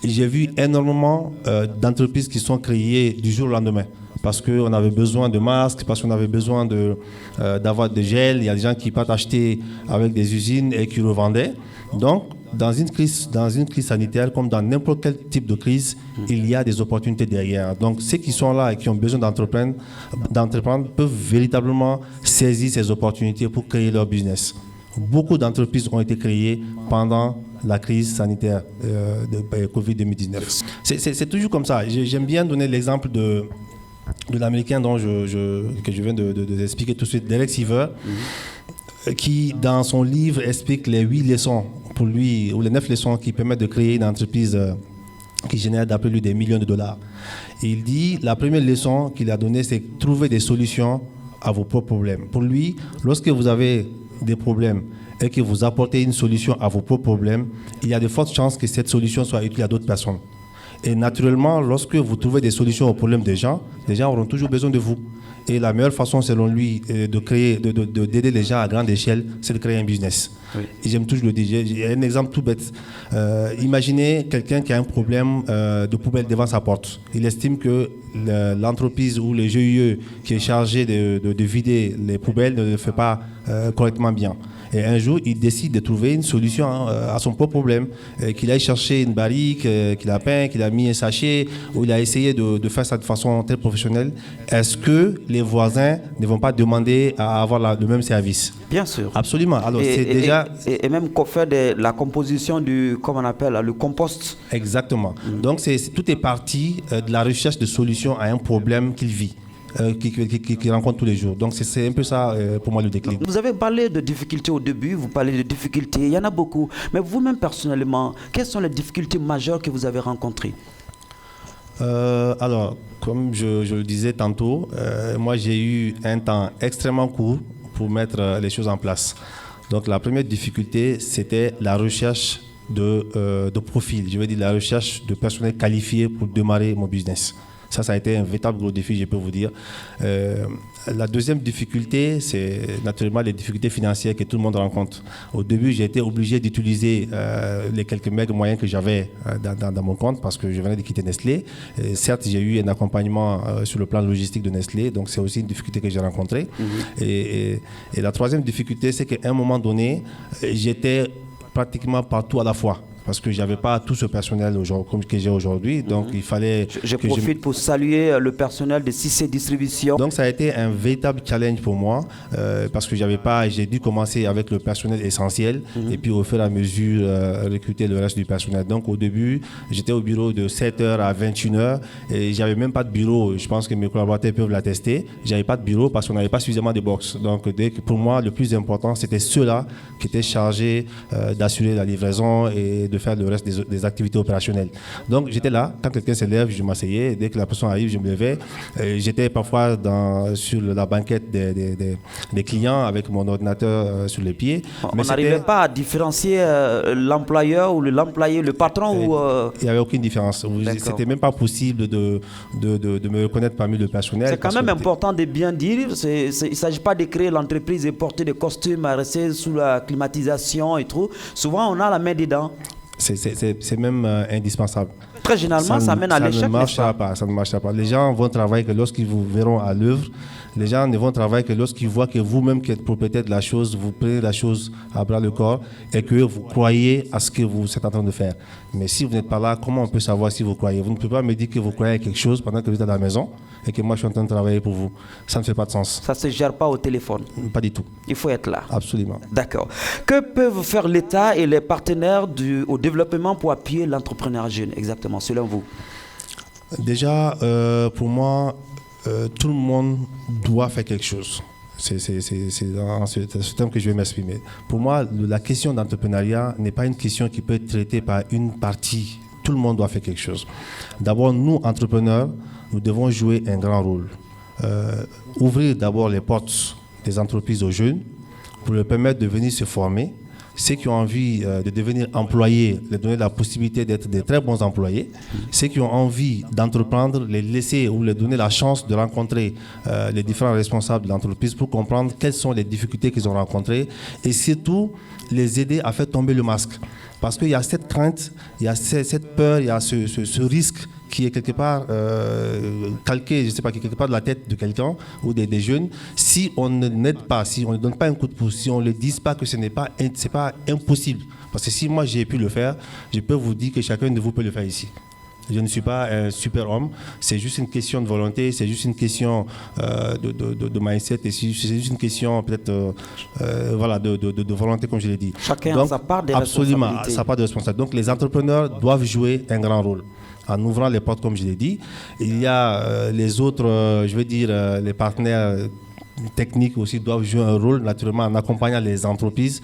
Speaker 1: j'ai vu énormément d'entreprises qui sont créées du jour au lendemain. Parce qu'on avait besoin de masques, parce qu'on avait besoin d'avoir des gels. Il y a des gens qui partent acheter avec des usines et qui revendaient. Donc, dans une crise sanitaire, comme dans n'importe quel type de crise, il y a des opportunités derrière. Donc, ceux qui sont là et qui ont besoin d'entreprendre peuvent véritablement saisir ces opportunités pour créer leur business. Beaucoup d'entreprises ont été créées pendant la crise sanitaire de Covid-2019. C'est toujours comme ça. J'aime bien donner l'exemple de l'Américain que je viens de expliquer tout de suite, Derek Sivers, qui, dans son livre, explique les 8 leçons pour lui, ou les 9 leçons qui permettent de créer une entreprise qui génère d'après lui des millions de dollars. Et il dit, la première leçon qu'il a donnée, c'est trouver des solutions à vos propres problèmes. Pour lui, lorsque vous avez des problèmes et que vous apportez une solution à vos propres problèmes, il y a de fortes chances que cette solution soit utile à d'autres personnes. Et naturellement, lorsque vous trouvez des solutions aux problèmes des gens auront toujours besoin de vous. Et la meilleure façon, selon lui, d'aider les gens à grande échelle, c'est de créer un business. Oui. Et j'aime toujours le dire. J'ai un exemple tout bête. Imaginez quelqu'un qui a un problème de poubelle devant sa porte. Il estime que l'entreprise ou le GIE qui est chargé de vider les poubelles ne le fait pas correctement bien. Et un jour, il décide de trouver une solution à son propre problème. Qu'il aille chercher une barrique, qu'il a peint, qu'il a mis un sachet, ou il a essayé de faire ça de façon très professionnelle. Est-ce que les voisins ne vont pas demander à avoir le même service?
Speaker 4: Bien sûr.
Speaker 1: Absolument. Alors, c'est déjà...
Speaker 4: Et même qu'on fait la composition du, comme on appelle, le compost.
Speaker 1: Exactement. Donc, tout est parti de la recherche de solutions à un problème qu'il vit. Qui rencontre tous les jours. Donc c'est un peu ça pour moi le déclic.
Speaker 4: Vous avez parlé de difficultés au début, vous parlez de difficultés, il y en a beaucoup. Mais vous-même personnellement, quelles sont les difficultés majeures que vous avez rencontrées?
Speaker 1: Alors, comme je le disais tantôt, moi j'ai eu un temps extrêmement court pour mettre les choses en place. Donc la première difficulté, c'était la recherche de profil. Je veux dire la recherche de personnel qualifié pour démarrer mon business. Ça a été un véritable gros défi, je peux vous dire. La deuxième difficulté, c'est naturellement les difficultés financières que tout le monde rencontre. Au début, j'ai été obligé d'utiliser les quelques maigres moyens que j'avais dans mon compte parce que je venais de quitter Nestlé. Et certes, j'ai eu un accompagnement sur le plan logistique de Nestlé, donc c'est aussi une difficulté que j'ai rencontrée. Et la troisième difficulté, c'est qu'à un moment donné, j'étais pratiquement partout à la fois. Parce que je n'avais pas tout ce personnel que j'ai aujourd'hui, donc il fallait...
Speaker 4: Je profite pour saluer le personnel de Cissé Distribution.
Speaker 1: Donc ça a été un véritable challenge pour moi, parce que j'ai dû commencer avec le personnel essentiel, et puis au fur et à mesure recruter le reste du personnel. Donc au début, j'étais au bureau de 7h à 21h, et je n'avais même pas de bureau, je pense que mes collaborateurs peuvent l'attester, je n'avais pas de bureau parce qu'on n'avait pas suffisamment de box. Donc pour moi, le plus important, c'était ceux-là qui étaient chargés d'assurer la livraison et de faire le reste des activités opérationnelles. Donc j'étais là, quand quelqu'un se lève, je m'asseyais, dès que la personne arrive, je me levais. J'étais parfois sur la banquette des clients avec mon ordinateur sur les pieds.
Speaker 4: On n'arrivait pas à différencier l'employeur ou l'employé, le patron ou...
Speaker 1: Il n'y avait aucune différence. C'était même pas possible de me reconnaître parmi le personnel.
Speaker 4: C'est quand même important de bien dire, il ne s'agit pas de créer l'entreprise et porter des costumes à rester sous la climatisation et tout. Souvent, on a la main dedans.
Speaker 1: C'est même indispensable.
Speaker 4: Très généralement, ça mène à l'échec.
Speaker 1: Ça ne marchera pas. Les gens vont travailler que lorsqu'ils vous verront à l'œuvre. Les gens ne vont travailler que lorsqu'ils voient que vous-même qui êtes propriétaire de la chose, vous prenez la chose à bras le corps et que vous croyez à ce que vous êtes en train de faire. Mais si vous n'êtes pas là, comment on peut savoir si vous croyez? Vous ne pouvez pas me dire que vous croyez à quelque chose pendant que vous êtes à la maison et que moi je suis en train de travailler pour vous. Ça ne fait pas de sens.
Speaker 4: Ça ne se gère pas au téléphone?
Speaker 1: Pas du tout.
Speaker 4: Il faut être là.
Speaker 1: Absolument.
Speaker 4: D'accord. Que peuvent faire l'État et les partenaires au développement pour appuyer l'entrepreneur jeune, exactement, selon vous?
Speaker 1: Déjà, pour moi, tout le monde doit faire quelque chose. C'est dans ce terme que je vais m'exprimer. Pour moi, la question d'entrepreneuriat n'est pas une question qui peut être traitée par une partie. Tout le monde doit faire quelque chose. D'abord, nous, entrepreneurs, nous devons jouer un grand rôle. Ouvrir d'abord les portes des entreprises aux jeunes pour leur permettre de venir se former. Ceux qui ont envie de devenir employés, leur donner la possibilité d'être des très bons employés. Ceux qui ont envie d'entreprendre, les laisser ou leur donner la chance de rencontrer les différents responsables de l'entreprise pour comprendre quelles sont les difficultés qu'ils ont rencontrées et surtout les aider à faire tomber le masque. Parce qu'il y a cette crainte, il y a cette peur, il y a ce risque qui est quelque part calqué, je ne sais pas, quelque part de la tête de quelqu'un ou des jeunes. Si on ne n'aide pas, si on ne donne pas un coup de pouce, si on ne dit pas que ce n'est pas impossible. Parce que si moi j'ai pu le faire, je peux vous dire que chacun de vous peut le faire ici. Je ne suis pas un super homme, c'est juste une question de volonté, c'est juste une question de mindset, et c'est juste une question peut-être de volonté, comme je l'ai dit.
Speaker 4: Chacun a sa part de responsabilité.
Speaker 1: Absolument, sa part de responsabilité. Donc les entrepreneurs doivent jouer un grand rôle. En ouvrant les portes, comme je l'ai dit. Il y a les autres, les partenaires techniques aussi doivent jouer un rôle, naturellement, en accompagnant les entreprises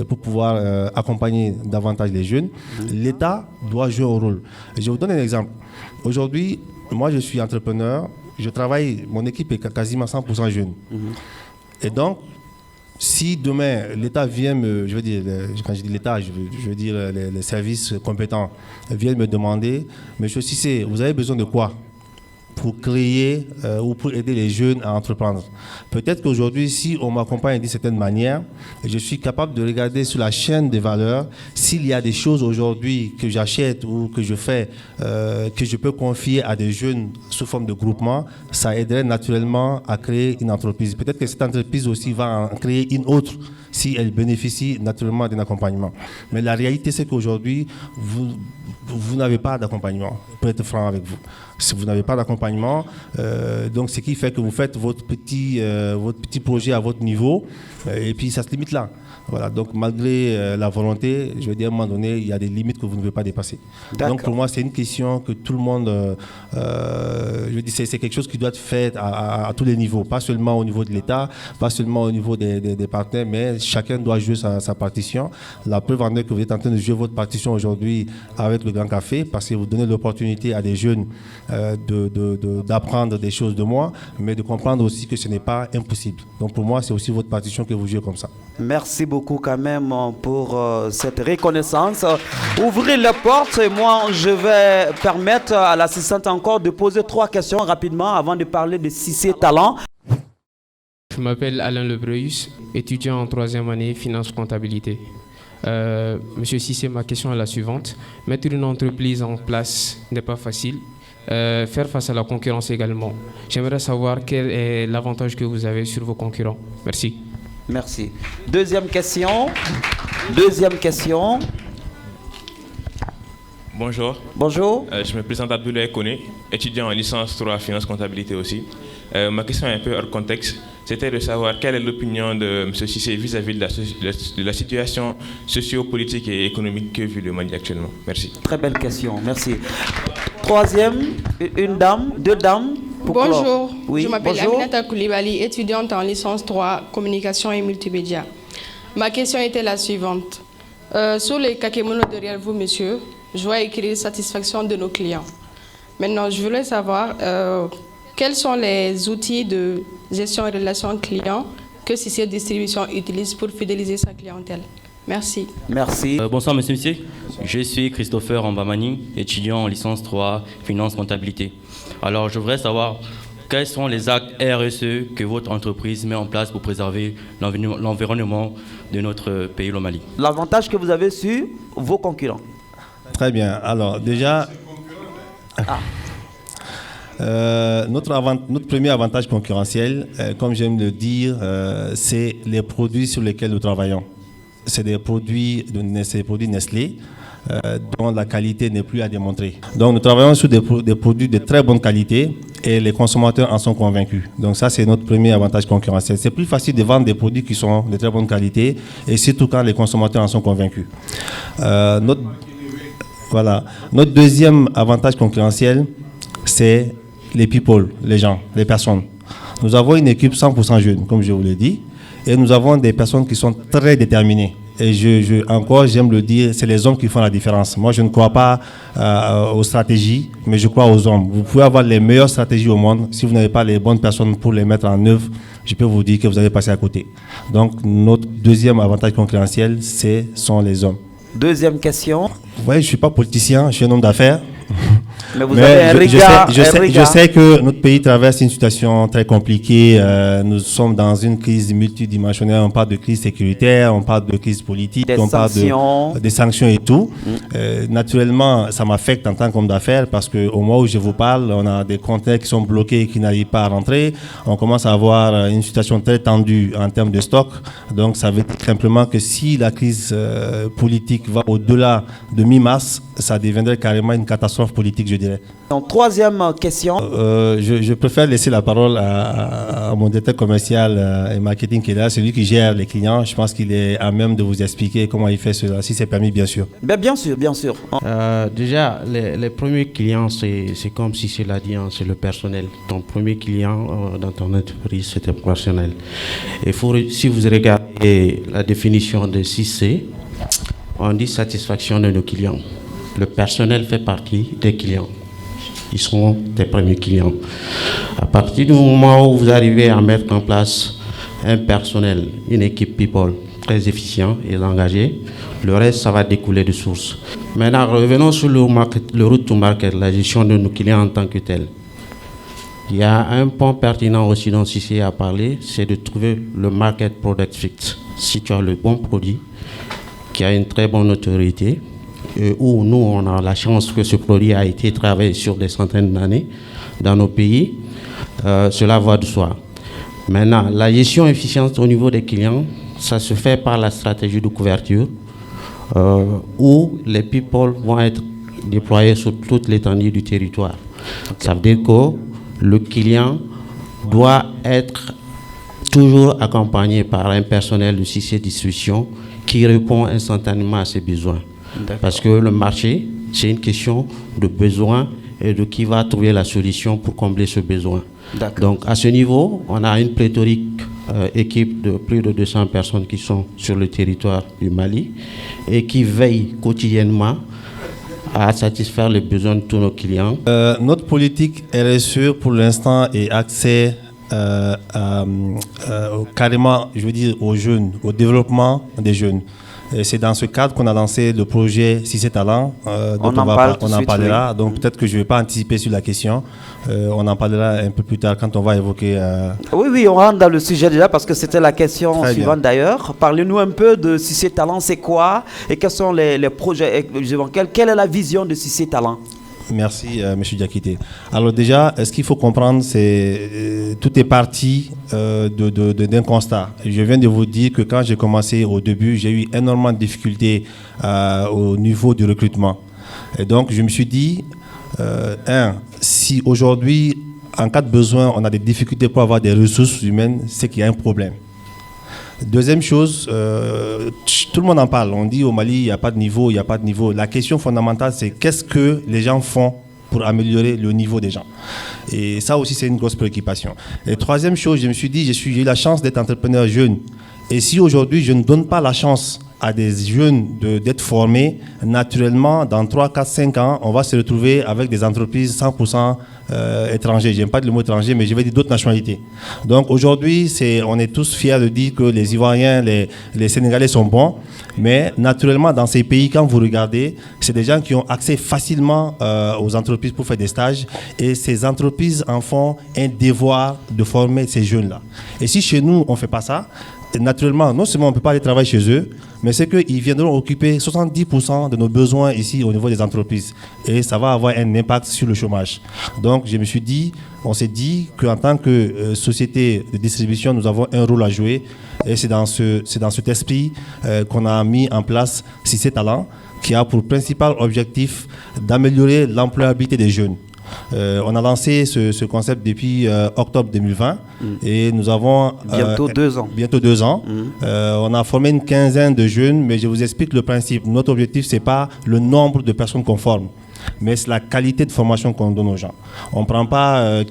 Speaker 1: pour pouvoir accompagner davantage les jeunes. L'État doit jouer un rôle. Je vais vous donner un exemple. Aujourd'hui, moi, je suis entrepreneur. Je travaille, mon équipe est quasiment 100% jeune. Et donc, si demain l'État vient quand je dis l'État, je veux dire les services compétents viennent me demander, Monsieur Cissé, vous avez besoin de quoi pour créer ou pour aider les jeunes à entreprendre? Peut-être qu'aujourd'hui, si on m'accompagne d'une certaine manière, je suis capable de regarder sur la chaîne des valeurs s'il y a des choses aujourd'hui que j'achète ou que je fais, que je peux confier à des jeunes sous forme de groupement, ça aiderait naturellement à créer une entreprise. Peut-être que cette entreprise aussi va en créer une autre si elle bénéficie naturellement d'un accompagnement. Mais la réalité, c'est qu'aujourd'hui, vous n'avez pas d'accompagnement, pour être franc avec vous. Si vous n'avez pas d'accompagnement, donc ce qui fait que vous faites votre petit projet à votre niveau, et puis ça se limite là. Voilà, donc malgré la volonté, je veux dire, à un moment donné, il y a des limites que vous ne pouvez pas dépasser. Donc pour moi, c'est une question que tout le monde, je veux dire, c'est quelque chose qui doit être fait à tous les niveaux, pas seulement au niveau de l'État, pas seulement au niveau des partenaires, mais chacun doit jouer sa partition. La preuve en est que vous êtes en train de jouer votre partition aujourd'hui avec le Grand Café, parce que vous donnez l'opportunité à des jeunes d'apprendre des choses de moi, mais de comprendre aussi que ce n'est pas impossible. Donc pour moi, c'est aussi votre partition que vous jouez comme ça.
Speaker 4: Merci beaucoup quand même pour cette reconnaissance. Ouvrez les portes et moi, je vais permettre à l'assistante encore de poser 3 questions rapidement avant de parler de Cissé Talent.
Speaker 9: Je m'appelle Alain Lebreus, étudiant en 3e année finance comptabilité. Monsieur Cissé, ma question est la suivante. Mettre une entreprise en place n'est pas facile. Faire face à la concurrence également. J'aimerais savoir quel est l'avantage que vous avez sur vos concurrents. Merci.
Speaker 4: Merci. Deuxième question. Deuxième question.
Speaker 10: Bonjour.
Speaker 4: Bonjour.
Speaker 10: Je me présente Abdoulaye Koné, étudiant en licence 3 finance comptabilité aussi. Ma question est un peu hors contexte. C'était de savoir quelle est l'opinion de M. Cissé vis-à-vis de la situation socio-politique et économique que vit le Mali actuellement. Merci.
Speaker 4: Très belle question. Merci. Troisième, une dame, 2 dames.
Speaker 11: Bonjour,
Speaker 4: oui,
Speaker 11: je m'appelle
Speaker 4: bonjour.
Speaker 11: Aminata Koulibaly, étudiante en licence 3 communication et multimédia. Ma question était la suivante. Sur les kakémonos derrière vous, monsieur, je vois écrire satisfaction de nos clients. Maintenant, je voulais savoir quels sont les outils de gestion et relation client que Cissé Distribution utilise pour fidéliser sa clientèle. Merci.
Speaker 4: Merci.
Speaker 12: Bonsoir, monsieur Cissé. Je suis Christopher Ambamani, étudiant en licence 3 finance comptabilité. Alors, je voudrais savoir quels sont les actes RSE que votre entreprise met en place pour préserver l'environnement de notre pays, le Mali.
Speaker 4: L'avantage que vous avez sur vos concurrents.
Speaker 1: Très bien. Alors, déjà, notre premier avantage concurrentiel, comme j'aime le dire, c'est les produits sur lesquels nous travaillons. C'est des produits Nestlé, dont la qualité n'est plus à démontrer. Donc nous travaillons sur des produits de très bonne qualité et les consommateurs en sont convaincus. Donc ça, c'est notre premier avantage concurrentiel. C'est plus facile de vendre des produits qui sont de très bonne qualité et surtout quand les consommateurs en sont convaincus. Notre deuxième avantage concurrentiel, c'est les people, les gens, les personnes. Nous avons une équipe 100% jeune, comme je vous l'ai dit, et nous avons des personnes qui sont très déterminées. Et j'aime le dire, c'est les hommes qui font la différence. Moi, je ne crois pas aux stratégies, mais je crois aux hommes. Vous pouvez avoir les meilleures stratégies au monde. Si vous n'avez pas les bonnes personnes pour les mettre en œuvre, je peux vous dire que vous allez passer à côté. Donc, notre deuxième avantage concurrentiel, sont les hommes.
Speaker 4: Deuxième question.
Speaker 1: Oui, je ne suis pas politicien, je suis un homme d'affaires.
Speaker 4: Mais vous avez un regard.
Speaker 1: Je sais que notre pays traverse une situation très compliquée. Nous sommes dans une crise multidimensionnelle. On parle de crise sécuritaire, on parle de crise politique, on parle des sanctions et tout. Naturellement, ça m'affecte en tant qu'homme d'affaires parce qu'au mois où je vous parle, on a des conteneurs qui sont bloqués, qui n'arrivent pas à rentrer. On commence à avoir une situation très tendue en termes de stock. Donc, ça veut dire simplement que si la crise politique va au-delà de mi-mars, ça deviendrait carrément une catastrophe politique, je dirais.
Speaker 4: Donc, troisième question.
Speaker 1: Je préfère laisser la parole à mon directeur commercial et marketing qui est là, celui qui gère les clients. Je pense qu'il est à même de vous expliquer comment il fait cela, si c'est permis, bien sûr.
Speaker 4: Bien sûr, bien sûr.
Speaker 13: Déjà, les premiers clients, c'est comme si c'est l'a dit, c'est le personnel. Ton premier client dans ton entreprise, c'est le personnel. Et si vous regardez la définition de 6C, on dit satisfaction de nos clients. Le personnel fait partie des clients. Ils sont des premiers clients. À partir du moment où vous arrivez à mettre en place un personnel, une équipe people très efficient et engagé, le reste, ça va découler de source. Maintenant, revenons sur le route to market, la gestion de nos clients en tant que tel. Il y a un point pertinent aussi dont Cissé a parlé, c'est de trouver le market product fit. Si tu as le bon produit, qui a une très bonne autorité, où nous, on a la chance que ce produit a été travaillé sur des centaines d'années dans nos pays, cela va de soi. Maintenant, la gestion efficiente au niveau des clients, ça se fait par la stratégie de couverture, où les people vont être déployés sur toute l'étendue du territoire. Ça veut dire que le client doit être toujours accompagné par un personnel de Cissé Distribution qui répond instantanément à ses besoins. Parce que le marché, c'est une question de besoin et de qui va trouver la solution pour combler ce besoin. Donc à ce niveau, on a une pléthorique équipe de plus de 200 personnes qui sont sur le territoire du Mali et qui veillent quotidiennement à satisfaire les besoins de tous nos clients.
Speaker 1: Notre politique RSE pour l'instant est axée carrément, je veux dire, aux jeunes, au développement des jeunes. Et c'est dans ce cadre qu'on a lancé le projet Si c'est talent, dont on en parlera. Oui. Donc peut-être que je ne vais pas anticiper sur la question. On en parlera un peu plus tard quand on va évoquer...
Speaker 4: Oui, on rentre dans le sujet déjà parce que c'était la question suivante d'ailleurs. Parlez-nous un peu de Si c'est talent, c'est quoi et quels sont les projets, quelle est la vision de Si c'est talent?
Speaker 1: Merci, M. Diakité. Alors déjà, ce qu'il faut comprendre, c'est tout est parti d'un constat. Je viens de vous dire que quand j'ai commencé au début, j'ai eu énormément de difficultés au niveau du recrutement. Et donc, je me suis dit, si aujourd'hui, en cas de besoin, on a des difficultés pour avoir des ressources humaines, c'est qu'il y a un problème. Deuxième chose, tout le monde en parle. On dit au Mali, il n'y a pas de niveau, il n'y a pas de niveau. La question fondamentale, c'est qu'est-ce que les gens font pour améliorer le niveau des gens. Et ça aussi, c'est une grosse préoccupation. Et troisième chose, je me suis dit, j'ai eu la chance d'être entrepreneur jeune. Et si aujourd'hui, je ne donne pas la chance à des jeunes d'être formés, naturellement, dans 3, 4, 5 ans, on va se retrouver avec des entreprises 100% étrangers. J'aime pas le mot étranger, mais je vais dire d'autres nationalités. Donc aujourd'hui, on est tous fiers de dire que les Ivoiriens, les Sénégalais sont bons, mais naturellement, dans ces pays, quand vous regardez, c'est des gens qui ont accès facilement aux entreprises pour faire des stages, et ces entreprises en font un devoir de former ces jeunes-là. Et si chez nous, on ne fait pas ça, naturellement, non seulement on ne peut pas aller travailler chez eux, mais c'est qu'ils viendront occuper 70% de nos besoins ici au niveau des entreprises. Et ça va avoir un impact sur le chômage. Donc, on s'est dit qu'en tant que société de distribution, nous avons un rôle à jouer. Et c'est dans cet esprit qu'on a mis en place Si c'est talent, qui a pour principal objectif d'améliorer l'employabilité des jeunes. On a lancé ce concept depuis octobre 2020 et nous avons...
Speaker 4: bientôt 2 ans.
Speaker 1: Bientôt 2 ans. On a formé une quinzaine de jeunes, mais je vous explique le principe. Notre objectif, ce n'est pas le nombre de personnes qu'on forme, mais c'est la qualité de formation qu'on donne aux gens. On ne prend pas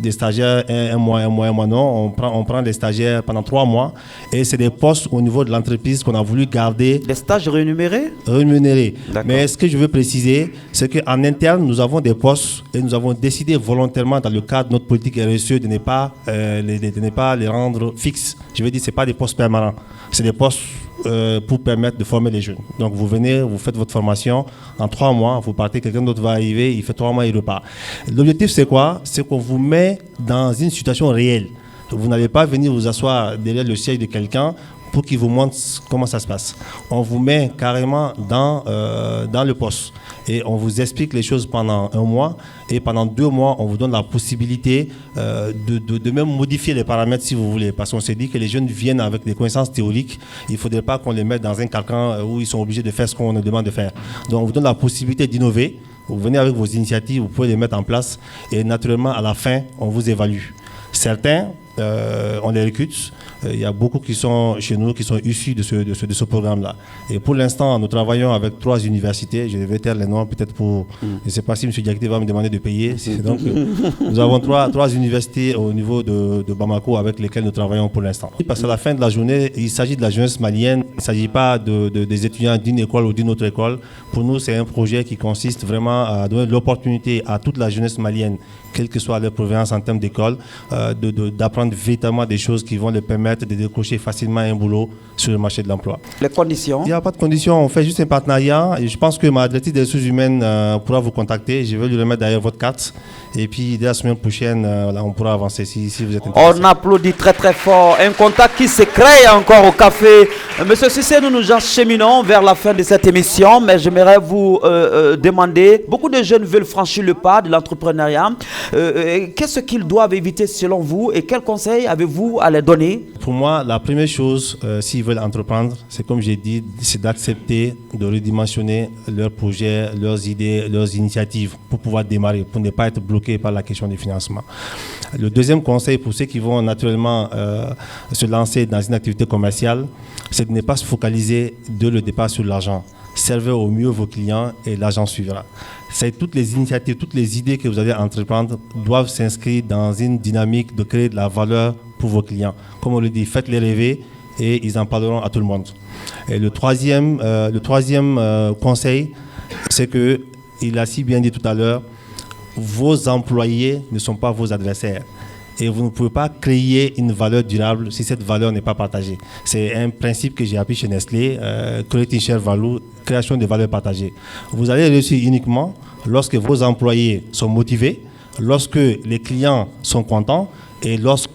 Speaker 1: des stagiaires un mois, non. On prend des stagiaires pendant 3 mois et c'est des postes au niveau de l'entreprise qu'on a voulu garder.
Speaker 4: Des stages rémunérés?
Speaker 1: Rémunérés. Mais ce que je veux préciser, c'est qu'en interne, nous avons des postes et nous avons décidé volontairement dans le cadre de notre politique RSE de ne pas les rendre fixes. Je veux dire, ce n'est pas des postes permanents. C'est des postes pour permettre de former les jeunes. Donc vous venez, vous faites votre formation, en 3 mois, vous partez, quelqu'un d'autre va arriver, il fait 3 mois, il repart. L'objectif c'est quoi? C'est qu'on vous met dans une situation réelle. Vous n'allez pas venir vous asseoir derrière le siège de quelqu'un pour qu'il vous montre comment ça se passe. On vous met carrément dans le poste et on vous explique les choses pendant 1 mois et pendant 2 mois, on vous donne la possibilité de même modifier les paramètres si vous voulez, parce qu'on s'est dit que les jeunes viennent avec des connaissances théoriques, il ne faudrait pas qu'on les mette dans un carcan où ils sont obligés de faire ce qu'on nous demande de faire. Donc on vous donne la possibilité d'innover, vous venez avec vos initiatives, vous pouvez les mettre en place et naturellement à la fin, on vous évalue. Certains, on les recrute. Il y a beaucoup qui sont chez nous, qui sont issus de ce programme-là. Et pour l'instant, nous travaillons avec 3 universités. Je vais taire les noms peut-être pour... Je ne sais pas si M. Diakité va me demander de payer. Donc, nous avons 3 universités au niveau de Bamako avec lesquelles nous travaillons pour l'instant. Parce qu'à la fin de la journée, il s'agit de la jeunesse malienne. Il ne s'agit pas des étudiants d'une école ou d'une autre école. Pour nous, c'est un projet qui consiste vraiment à donner l'opportunité à toute la jeunesse malienne, quelle que soit leur provenance en termes d'école, d'apprendre véritablement des choses qui vont leur permettre de décrocher facilement un boulot sur le marché de l'emploi.
Speaker 4: Les conditions?
Speaker 1: Il n'y a pas de conditions, on fait juste un partenariat et je pense que ma directrice des ressources humaines pourra vous contacter. Je vais lui remettre d'ailleurs votre carte et puis dès la semaine prochaine, on pourra avancer si vous êtes intéressé.
Speaker 4: On applaudit très très fort. Un contact qui se crée encore au café. Monsieur Cissé, nous nous acheminons vers la fin de cette émission, mais j'aimerais vous demander, beaucoup de jeunes veulent franchir le pas de l'entrepreneuriat. Qu'est-ce qu'ils doivent éviter selon vous et quels conseils avez-vous à les donner?
Speaker 1: Pour moi, la première chose, s'ils veulent entreprendre, c'est comme j'ai dit, c'est d'accepter de redimensionner leurs projets, leurs idées, leurs initiatives pour pouvoir démarrer, pour ne pas être bloqués par la question du financement. Le deuxième conseil pour ceux qui vont naturellement se lancer dans une activité commerciale, c'est de ne pas se focaliser dès le départ sur l'argent. Servez au mieux vos clients et l'argent suivra. C'est toutes les initiatives, toutes les idées que vous allez entreprendre doivent s'inscrire dans une dynamique de créer de la valeur pour vos clients. Comme on le dit, faites-les rêver et ils en parleront à tout le monde. Et le troisième conseil, c'est que, il a si bien dit tout à l'heure, vos employés ne sont pas vos adversaires. Et vous ne pouvez pas créer une valeur durable si cette valeur n'est pas partagée. C'est un principe que j'ai appris chez Nestlé, Creating Share Value, création de valeurs partagées. Vous allez réussir uniquement lorsque vos employés sont motivés, lorsque les clients sont contents et lorsque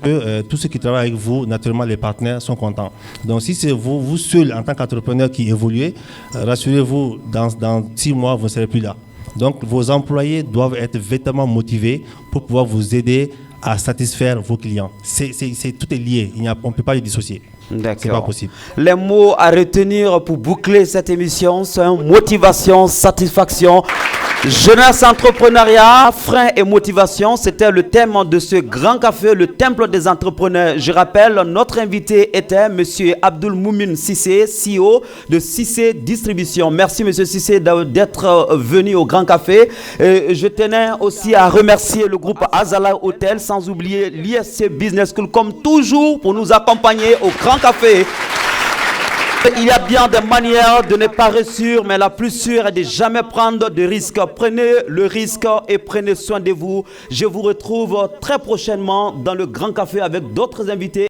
Speaker 1: tous ceux qui travaillent avec vous, naturellement les partenaires, sont contents. Donc si c'est vous seul en tant qu'entrepreneur qui évoluez, rassurez-vous, dans 6 mois, vous ne serez plus là. Donc vos employés doivent être véritablement motivés pour pouvoir vous aider à satisfaire vos clients. Tout est lié, on ne peut pas les dissocier.
Speaker 4: D'accord.
Speaker 1: C'est pas possible.
Speaker 4: Les mots à retenir pour boucler cette émission sont motivation, satisfaction, jeunesse, entrepreneuriat, frein et motivation. C'était le thème de ce grand café, le temple des entrepreneurs. Je rappelle, notre invité était M. Abdul Moumin Cissé, CEO de Cissé Distribution. Merci M. Cissé d'être venu au grand café. Je tenais aussi à remercier le groupe Azala Hotel, sans oublier l'ISC Business School, comme toujours, pour nous accompagner au grand café. Il y a bien des manières de ne pas réussir, mais la plus sûre est de jamais prendre de risques. Prenez le risque et prenez soin de vous. Je vous retrouve très prochainement dans le Grand Café avec d'autres invités.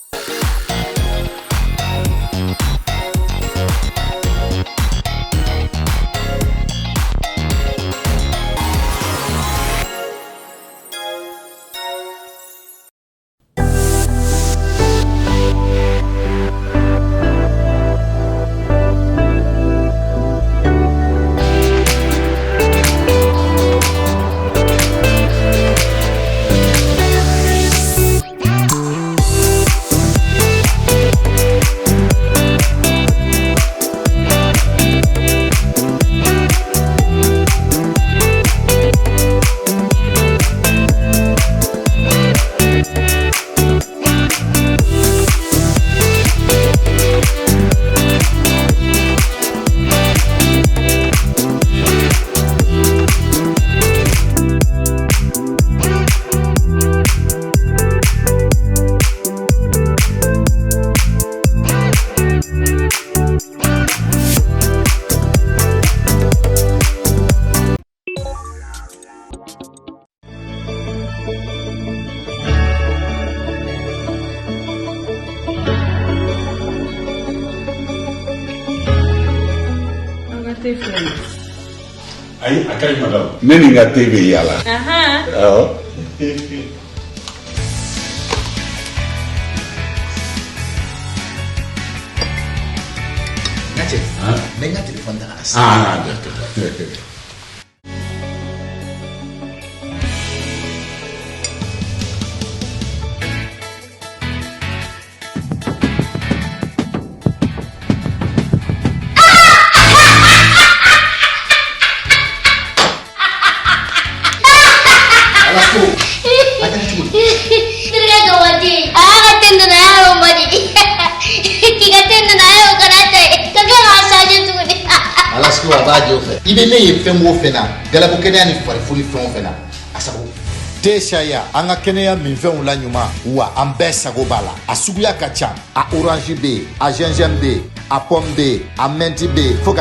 Speaker 14: Ayi, a ka ɲi madame. Ne ni n ka te bɛ yaala. Awɔ.
Speaker 3: N ka cɛ, n bɛ n ka téléphone ta ka na sisan.
Speaker 14: Ah, d'accord.
Speaker 3: I bɛ ne ye fɛn o fɛn na galabu kɛnɛya ni farifoni fɛn o fɛn na a sago tɛ sariya an ka kɛnɛya minfɛnw la ɲuman wa an bɛɛ sago b'a la a suguya ka ca a orange bɛ yen a gingembre bɛ yen a pomme bɛ yen a mɛnti bɛ yen fo ka